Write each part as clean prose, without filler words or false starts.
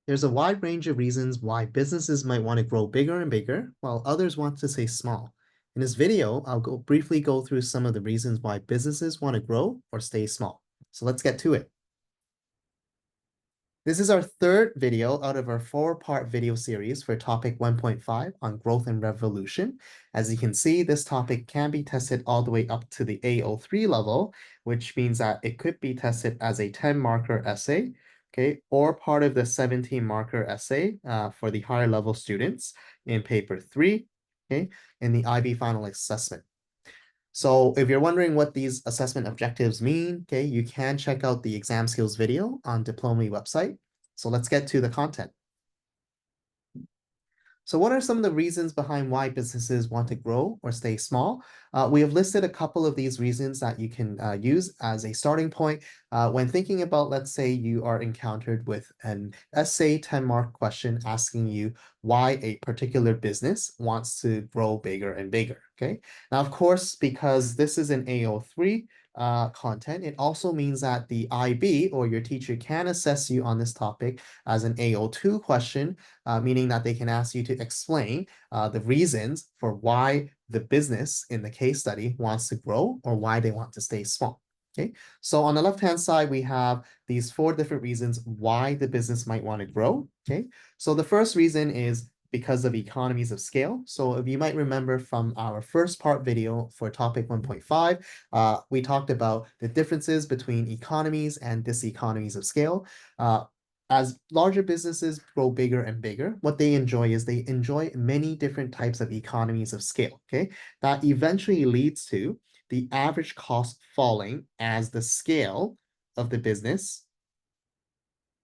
There's a wide range of reasons why businesses might want to grow bigger and bigger, while others want to stay small. In this video, I'll briefly go through some of the reasons why businesses want to grow or stay small. So let's get to it. This is our third video out of our four-part video series for topic 1.5 on growth and revolution. As you can see, this topic can be tested all the way up to the AO3 level, which means that it could be tested as a 10-marker essay, okay, or part of the 17-marker essay for the higher level students in paper 3, okay, in the IB final assessment. So if you're wondering what these assessment objectives mean, okay, you can check out the exam skills video on Diplomi website. So let's get to the content. So what are some of the reasons behind why businesses want to grow or stay small? We have listed a couple of these reasons that you can use as a starting point when thinking about, let's say you are encountered with an essay 10-mark question asking you why a particular business wants to grow bigger and bigger, okay? Now, of course, because this is an AO3, content, it also means that the IB or your teacher can assess you on this topic as an AO2 question, meaning that they can ask you to explain the reasons for why the business in the case study wants to grow or why they want to stay small. Okay, so on the left-hand side, we have these four different reasons why the business might want to grow. Okay, so the first reason is because of economies of scale. So if you might remember from our first part video for topic 1.5, we talked about the differences between economies and diseconomies of scale. As larger businesses grow bigger and bigger, what they enjoy is they enjoy many different types of economies of scale, okay? That eventually leads to the average cost falling as the scale of the business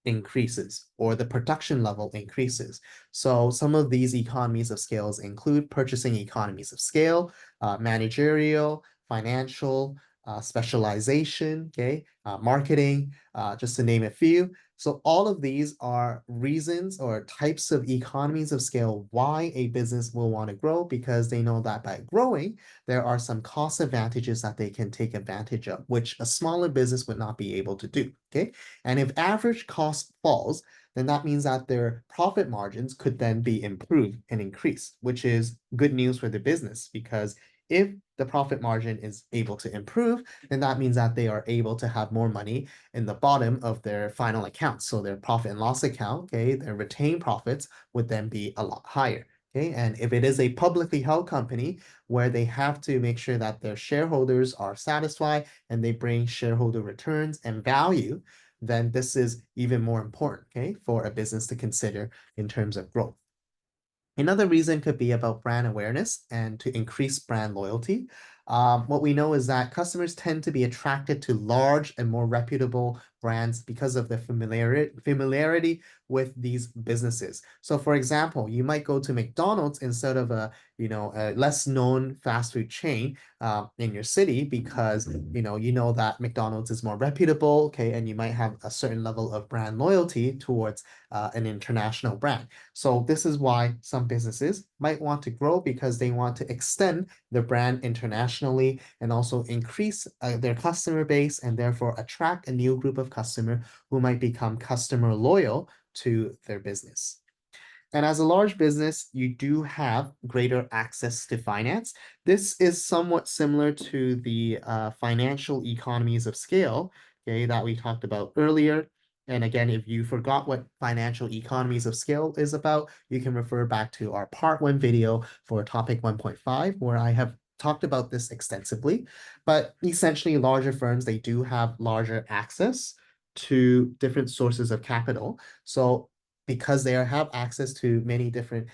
increases or the production level increases. So some of these economies of scales include purchasing economies of scale, managerial, financial, specialization, okay, marketing, just to name a few. So all of these are reasons or types of economies of scale why a business will want to grow, because they know that by growing, there are some cost advantages that they can take advantage of, which a smaller business would not be able to do, okay? And if average cost falls, then that means that their profit margins could then be improved and increased, which is good news for the business, because if the profit margin is able to improve, then that means that they are able to have more money in the bottom of their final account. So their profit and loss account, okay, their retained profits would then be a lot higher. Okay, and if it is a publicly held company where they have to make sure that their shareholders are satisfied and they bring shareholder returns and value, then this is even more important, okay, for a business to consider in terms of growth. Another reason could be about brand awareness and to increase brand loyalty. What we know is that customers tend to be attracted to large and more reputable brands because of the familiarity with these businesses. So, for example, you might go to McDonald's instead of a less known fast food chain in your city, because you know that McDonald's is more reputable, okay, and you might have a certain level of brand loyalty towards an international brand. So this is why some businesses might want to grow, because they want to extend their brand internationally and also increase their customer base and therefore attract a new group of customer who might become customer loyal to their business. And as a large business, you do have greater access to finance. This is somewhat similar to the financial economies of scale, okay, that we talked about earlier. And again, if you forgot what financial economies of scale is about, you can refer back to our part 1 video for topic 1.5, where I have talked about this extensively. But essentially, larger firms, they do have larger access to different sources of capital. So because they have access to many different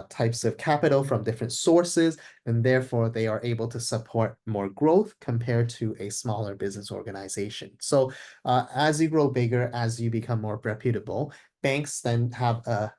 types of capital from different sources, and therefore they are able to support more growth compared to a smaller business organization. So as you grow bigger, as you become more reputable, banks then have a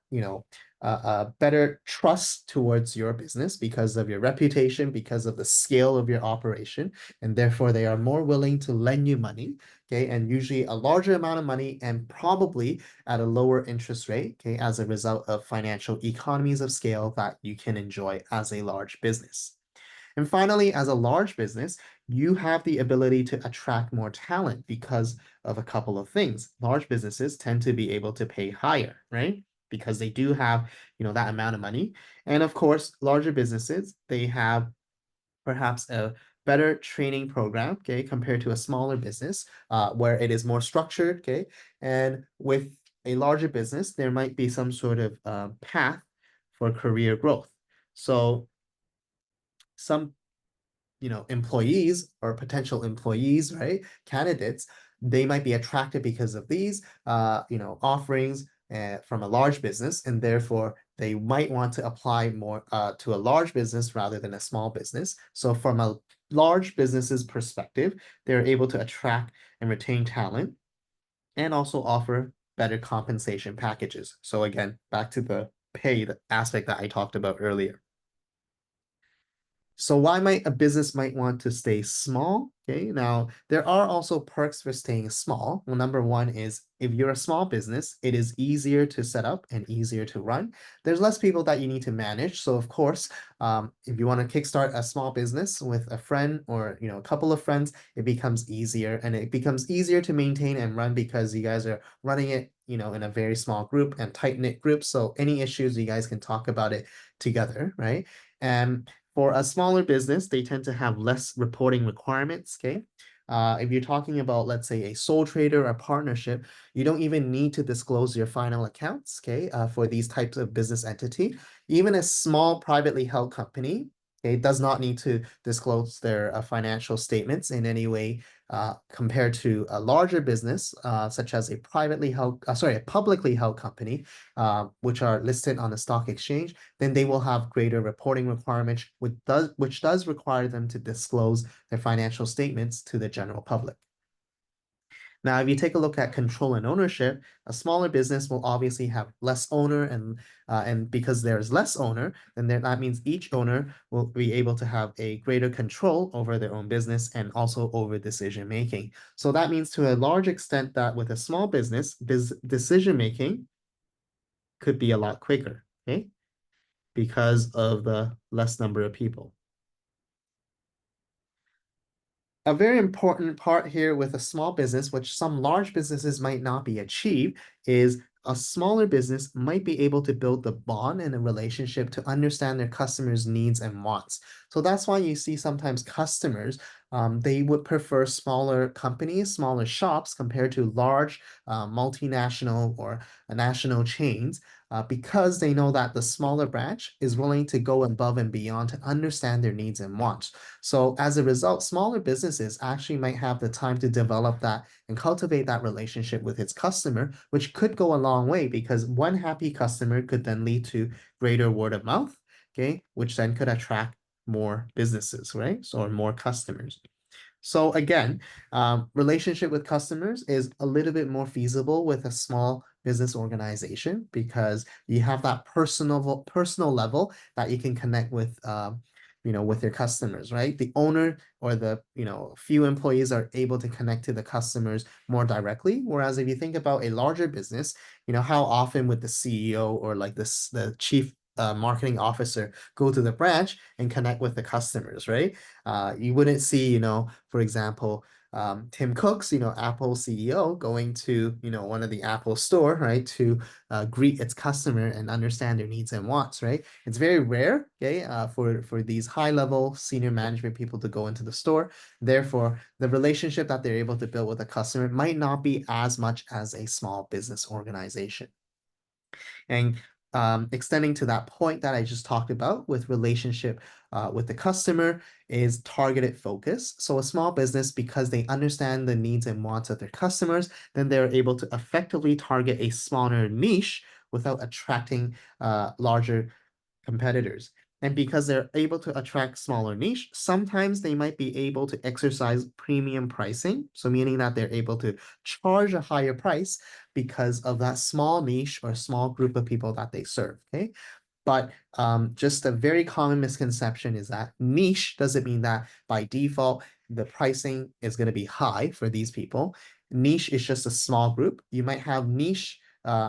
better trust towards your business because of your reputation, because of the scale of your operation, and therefore they are more willing to lend you money, okay, and usually a larger amount of money and probably at a lower interest rate, okay, as a result of financial economies of scale that you can enjoy as a large business. And finally, as a large business, you have the ability to attract more talent because of a couple of things. Large businesses tend to be able to pay higher, right? Because they do have, that amount of money. And of course, larger businesses, they have perhaps a better training program, okay, compared to a smaller business, where it is more structured, okay. And with a larger business, there might be some sort of path for career growth. So some employees or potential employees, right? Candidates, they might be attracted because of these, offerings from a large business, and therefore they might want to apply more to a large business rather than a small business. So from a large business's perspective, they're able to attract and retain talent and also offer better compensation packages. So again, back to the pay aspect that I talked about earlier. So why might a business might want to stay small? Okay, now there are also perks for staying small. Well, number one is if you're a small business, it is easier to set up and easier to run. There's less people that you need to manage. So of course, if you want to kickstart a small business with a friend or a couple of friends, it becomes easier and it becomes easier to maintain and run because you guys are running it, in a very small group and tight-knit group. So any issues, you guys can talk about it together, right? And for a smaller business, they tend to have less reporting requirements, okay? If you're talking about, let's say, a sole trader or partnership, you don't even need to disclose your final accounts, okay, for these types of business entity. Even a small privately held company, okay, does not need to disclose their financial statements in any way compared to a larger business, such as a publicly held company, which are listed on the stock exchange. Then they will have greater reporting requirements, which does require them to disclose their financial statements to the general public. Now, if you take a look at control and ownership, a smaller business will obviously have less owner, and because there's less owner, then that means each owner will be able to have a greater control over their own business and also over decision making. So that means to a large extent that with a small business, decision making could be a lot quicker, okay? Because of the less number of people. A very important part here with a small business, which some large businesses might not be achieved, is a smaller business might be able to build the bond and a relationship to understand their customers' needs and wants. So that's why you see sometimes customers, they would prefer smaller companies, smaller shops compared to large multinational or national chains, because they know that the smaller branch is willing to go above and beyond to understand their needs and wants. So as a result, smaller businesses actually might have the time to develop that and cultivate that relationship with its customer, which could go a long way because one happy customer could then lead to greater word of mouth, okay, which then could attract more businesses, right? So more customers. So again, relationship with customers is a little bit more feasible with a small business organization because you have that personal level that you can connect with, with your customers, right? The owner or the, few employees are able to connect to the customers more directly. Whereas if you think about a larger business, how often would the CEO or like the chief marketing officer go to the branch and connect with the customers, right? You wouldn't see, for example, Tim Cook's, Apple CEO going to, one of the Apple store, right, to greet its customer and understand their needs and wants, right? It's very rare, okay, for these high-level senior management people to go into the store. Therefore, the relationship that they're able to build with a customer might not be as much as a small business organization. And extending to that point that I just talked about with relationship with the customer is targeted focus. So a small business, because they understand the needs and wants of their customers, then they're able to effectively target a smaller niche without attracting larger competitors. And because they're able to attract smaller niche, sometimes they might be able to exercise premium pricing. So meaning that they're able to charge a higher price because of that small niche or small group of people that they serve. Okay. But just a very common misconception is that niche doesn't mean that by default, the pricing is going to be high for these people. Niche is just a small group. You might have niche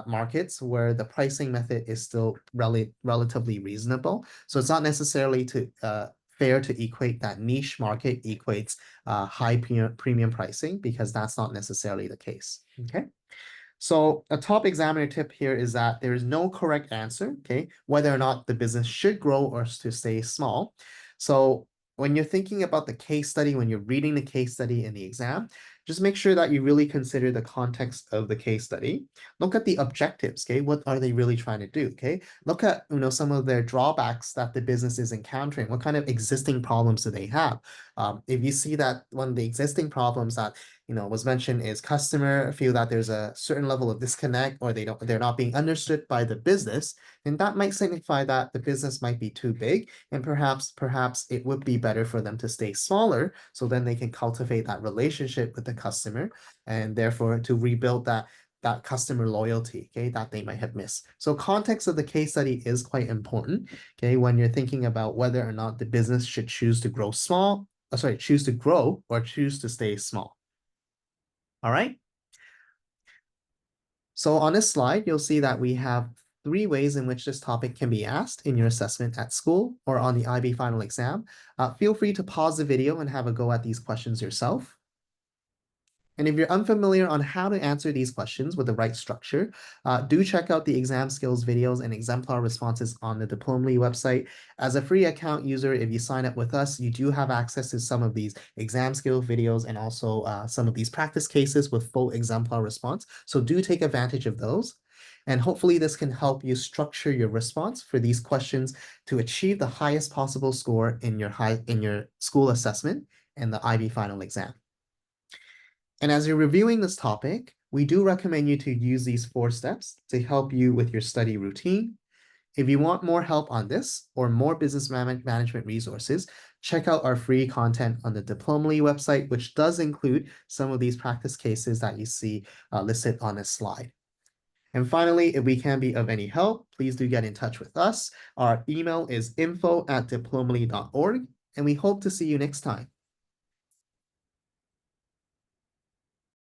markets where the pricing method is still relatively reasonable. So it's not necessarily to fair to equate that niche market equates high premium pricing, because that's not necessarily the case. Okay. So a top examiner tip here is that there is no correct answer, okay, whether or not the business should grow or to stay small. So when you're thinking about the case study, when you're reading the case study in the exam, just make sure that you really consider the context of the case study. Look at the objectives, okay? What are they really trying to do, okay? Look at, some of their drawbacks that the business is encountering. What kind of existing problems do they have? If you see that one of the existing problems that was mentioned is customer feel that there's a certain level of disconnect, or they're not being understood by the business, then that might signify that the business might be too big, and perhaps it would be better for them to stay smaller, so then they can cultivate that relationship with the customer, and therefore to rebuild that customer loyalty, okay, that they might have missed. So context of the case study is quite important, okay, when you're thinking about whether or not the business should choose to grow choose to grow or choose to stay small. All right. So on this slide, you'll see that we have 3 ways in which this topic can be asked in your assessment at school or on the IB final exam. Feel free to pause the video and have a go at these questions yourself. And if you're unfamiliar on how to answer these questions with the right structure, do check out the exam skills videos and exemplar responses on the Diplomly website. As a free account user, if you sign up with us, you do have access to some of these exam skill videos and also some of these practice cases with full exemplar response. So do take advantage of those. And hopefully this can help you structure your response for these questions to achieve the highest possible score in your school assessment and the IB final exam. And as you're reviewing this topic, we do recommend you to use these 4 steps to help you with your study routine. If you want more help on this or more business management resources, check out our free content on the Diplomly website, which does include some of these practice cases that you see listed on this slide. And finally, if we can be of any help, please do get in touch with us. Our email is info@diplomly.org, and we hope to see you next time.